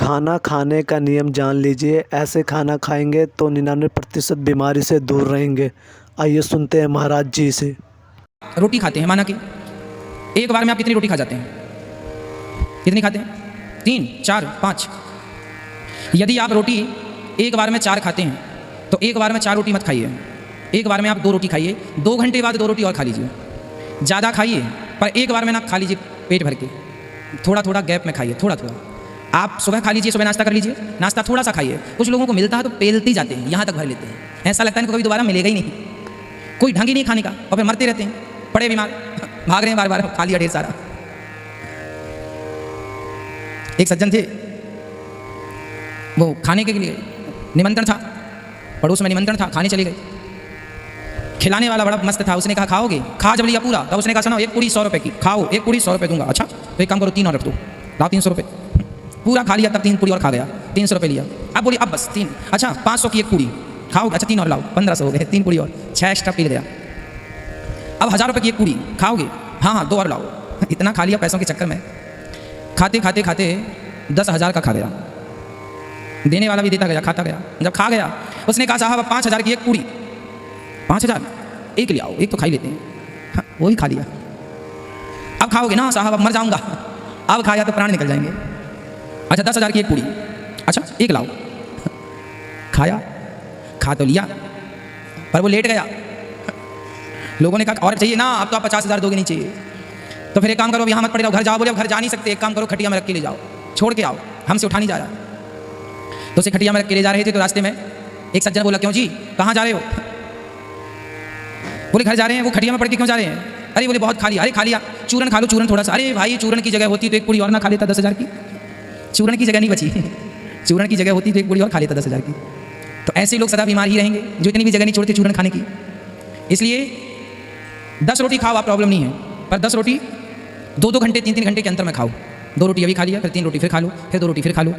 खाना खाने का नियम जान लीजिए। ऐसे खाना खाएंगे तो 99% बीमारी से दूर रहेंगे। आइए सुनते हैं महाराज जी से। रोटी खाते हैं, माना कि एक बार में आप कितनी रोटी खा जाते हैं? कितनी खाते हैं? 3, 4, 5। यदि आप रोटी एक बार में 4 खाते हैं तो एक बार में 4 रोटी मत खाइए, एक बार में आप 2 रोटी खाइए। 2 घंटे बाद 2 रोटी और खा लीजिए। ज़्यादा खाइए पर एक बार में ना खा लीजिए पेट भर के, थोड़ा थोड़ा गैप में खाइए, थोड़ा थोड़ा। आप सुबह खा लीजिए, सुबह नाश्ता कर लीजिए, नाश्ता थोड़ा सा खाइए। कुछ लोगों को मिलता है तो पेलते ही जाते हैं, यहाँ तक भर लेते हैं, ऐसा लगता है इनको कभी दोबारा मिलेगा ही नहीं, कोई ढंग ही नहीं खाने का, और फिर मरते रहते हैं, पड़े बीमार, भाग रहे हैं बार बार, खा लिया ढेर सारा। एक सज्जन थे, वो खाने के लिए निमंत्रण था, पड़ोस में निमंत्रण था, खाने चले गए। खिलाने वाला बड़ा मस्त था, उसने कहा खाओगे? खा जब लिया पूरा, तब उसने कहा सुनो, एक पूरी 100 रुपये की, खाओ, एक पूरी 100 रुपये दूंगा। अच्छा तो एक काम करो, 3 और रख दो, लाओ 300 रुपये। पूरा खा लिया, तब 3 पूरी और खा गया, 300 रुपये लिया। अब बोली अब बस 3, अच्छा 500 की एक पूरी खाओगे? अच्छा 3 और लाओ, 1500 हो गए, 3 पूरी और 6 एक्स्ट्रा पी गया। अब 1000 रुपये की एक पूरी खाओगे? हाँ हाँ 2 और लाओ। इतना खा लिया पैसों के चक्कर में, खाते खाते खाते 10,000 का खा गया। देने वाला भी देता गया, खाता गया। जब खा गया उसने कहा साहब अब 5,000 की एक पूरी, 5,000 एक ले आओ, एक तो खा ही लेते हैं। हाँ, वही खा लिया। अब खाओगे ना साहब? अब मर जाऊंगा, अब खाया तो प्राण निकल जाएंगे। अच्छा 10,000 की एक पूरी, अच्छा एक लाओ। खाया, खा तो लिया पर वो लेट गया। लोगों ने कहा और चाहिए ना, अब तो आप 50,000 दोगे, नहीं चाहिए। तो फिर एक काम करो, अब यहाँ मत पड़े रहो, घर जाओ। बोले अब घर जा नहीं सकते, एक काम करो खटिया में रख के ले जाओ, छोड़ के आओ, हमसे उठा नहीं जा रहा। तो उसे खटिया में रख के ले जा रहे थे, तो रास्ते में एक सज्जन बोला क्यों जी, कहाँ जा रहे हो? बोले घर जा रहे हैं। वो खटिया में पड़ के क्यों जा रहे हैं? अरे बोले बहुत खा लिया। अरे खा लिया, चूरन खा लो, चूरन थोड़ा सा। अरे भाई चूरन की जगह होती तो एक पूरी और ना खा लेता 10,000 की, चूरन की जगह नहीं बची, चूरन की जगह होती तो एक पूरी और खा लेता 10,000 की। तो ऐसे लोग सदा बीमार ही रहेंगे जो इतनी भी जगह नहीं छोड़ते चूरन खाने की। इसलिए 10 रोटी खाओ, आप प्रॉब्लम नहीं है, पर 10 रोटी 2-2 घंटे 3-3 घंटे के अंतर में खाओ। 2 रोटी अभी खा लिया, फिर 3 रोटी फिर खा लो, फिर 2 रोटी फिर खा लो,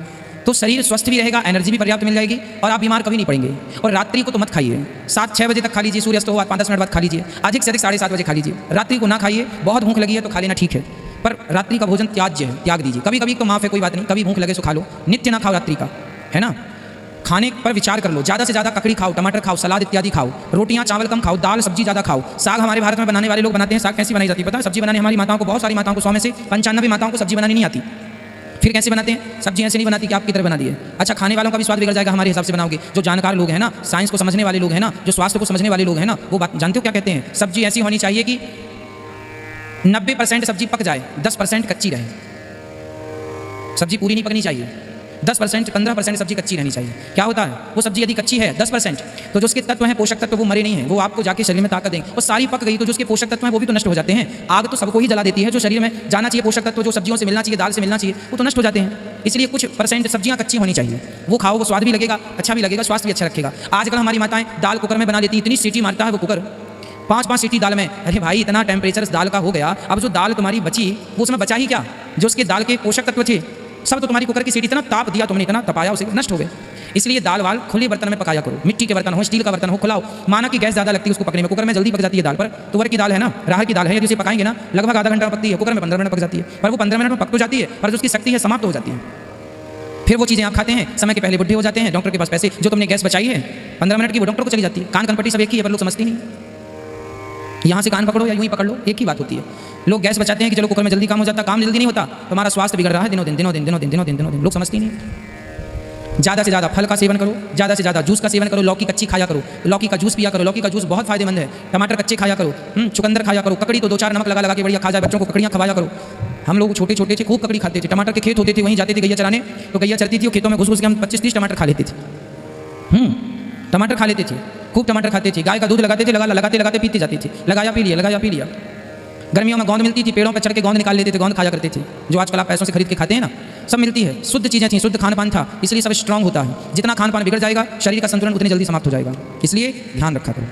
तो शरीर स्वस्थ भी रहेगा, एनर्जी भी पर्याप्त मिल जाएगी और आप बीमार कभी नहीं पड़ेंगे। और रात्रि को तो मत खाइए, 7-6 बजे तक खा लीजिए, सूर्यास्त हो 5-10 मिनट बाद खा लीजिए, अधिक से अधिक 7:30 बजे खा लीजिए। रात्रि को ना खाइए, बहुत भूख लगी है तो खा लेना ठीक है, पर रात्रि का भोजन त्याज्य है, त्याग दीजिए। कभी कभी तो माफ़ है, कोई बात नहीं, कभी भूख लगे तो खा लो, नित्य ना खाओ रात्रि का, है ना। खाने पर विचार कर लो, ज़्यादा से ज़्यादा ककड़ी खाओ, टमाटर खाओ, सलाद इत्यादि खाओ, रोटियां चावल कम खाओ, दाल सब्जी ज़्यादा खाओ। साग हमारे भारत में बनाने वाले लोग बनाते हैं, साग कैसी बनाई जाती है पता है? सब्जी बनाने हमारी माताओं को, बहुत सारी माताओं को, 100 में से 95 माताओं को सब्जी बनानी नहीं आती। फिर कैसे बनाते हैं? सब्जी ऐसे नहीं बनाती कि आपकी तरह बना दिए। अच्छा खाने वालों का भी स्वाद बिगड़ जाएगा हमारे हिसाब से बनाओगे। जो जानकार लोग हैं ना, साइंस को समझने वाले लोग हैं ना, जो स्वास्थ्य को समझने वाले लोग हैं ना, वो बात जानते हो क्या कहते हैं? सब्जी ऐसी होनी चाहिए कि 90% सब्जी पक जाए, 10% कच्ची रहे। सब्जी पूरी नहीं पकनी चाहिए, 10% 15% सब्जी कच्ची रहनी चाहिए। क्या होता है, वो सब्जी यदि कच्ची है 10%, तो जो उसके तत्व हैं, पोषक तत्व, वो मरे नहीं हैं, वो आपको जाके शरीर में ताकत देंगे। और सारी पक गई तो जो उसके पोषक तत्व हैं वो भी तो नष्ट हो जाते हैं। आग तो सबको ही जला देती है, जो शरीर में जाना चाहिए पोषक तत्व, जो सब्जियों से मिलना चाहिए, दाल से मिलना चाहिए, वो तो नष्ट हो जाते हैं। इसलिए कुछ परसेंट सब्जियां कच्ची होनी चाहिए, वो खाओ, वो स्वाद भी लगेगा, अच्छा भी लगेगा, स्वास्थ्य भी अच्छा रखेगा। आजकल हमारी माताएं दाल कुकर में बना देती, इतनी सीटी मारता है वो कुकर, 5-5 सीटी दाल में। अरे भाई इतना टेम्परेचर इस दाल का हो गया, अब जो दाल तुम्हारी बची वो उसमें बचा ही क्या? जो उसके दाल के पोषक तत्व थे सब तो तुम्हारी कुकर की सीटी, इतना ताप दिया तुमने, इतना तपाया, उसे नष्ट हो गए। इसलिए दाल वाल खुले बर्तन में पकाया करो, मिट्टी के बर्तन हो, स्टील का बर्तन हो, खुलाओ। माना कि गैस ज़्यादा लगती है उसको पकने में, कुकर में जल्दी पक जाती है दाल। पर तुअर की दाल है ना, राहर की दाल है, यदि उसे पकाएंगे ना लगभग आधा घंटा पकती है, कुकर में 15 मिनट पक जाती है। पर वो 15 मिनट में पक तो जाती है, पर जो उसकी शक्ति है समाप्त हो जाती है। फिर वो चीज़ें आप खाते हैं, समय के पहले बुढ़े हो जाते हैं, डॉक्टर के पास पैसे, जो तुमने गैस बचाई है 15 मिनट की, वो डॉक्टर को चली जाती है। कान कनपट्टी सब एक ही है, पर लोग समझते नहीं। यहाँ से कान पकड़ो या यूँ ही पकड़ लो, एक ही बात होती है। लोग गैस बचाते हैं कि चलो कुकर में जल्दी काम हो जाता, काम जल्दी नहीं होता, तुम्हारा स्वास्थ्य बिगड़ रहा है दिनों दिन, दिनों दिन, दिनों दिन, दिनों दिन, दिनों दिन। लोग समझते नहीं। ज़्यादा से ज़्यादा फल का सेवन करो, ज़्यादा से ज़्यादा जूस का सेवन करो, लौकी कच्ची खाया करो, लौकी का जूस पिया करो, लौकी का जूस बहुत फायदेमंद है। टमाटर कच्चे खाया करो, चुकंदर खाया करो, ककड़ी तो 2-4 नमक लगा के बढ़िया खा जाए, बच्चों को ककड़ियाँ खवाया करो। हम लोग छोटे छोटे थे, खूब ककड़ी खाते थे, टमाटर के खेत होते थे, वहीं जाते थे गैया चराने, तो गैया चरती थी, वो खेतों में घुस घुस के हम 25-30 टमाटर खा लेते थे। टमाटर खा लेते थे, खूब टमाटर खाते थे, गाय का दूध लगाते थे, लगाते लगाते पीते जाते थे, लगाया पी लिया, लगाया पी लिया। गर्मियों में गोंद मिलती थी, पेड़ों पर चढ़ के गोंद निकाल लेते थे, गोंद खाया करते थे, जो आजकल आप पैसों से खरीद के खाते हैं ना, सब मिलती है, शुद्ध चीज़ें थी, शुद्ध खान पान था, इसलिए सब स्ट्रांग होता है। जितना खान पान बिगड़ जाएगा शरीर का संतुलन उतनी जल्दी समाप्त हो जाएगा, इसलिए ध्यान रखा करो।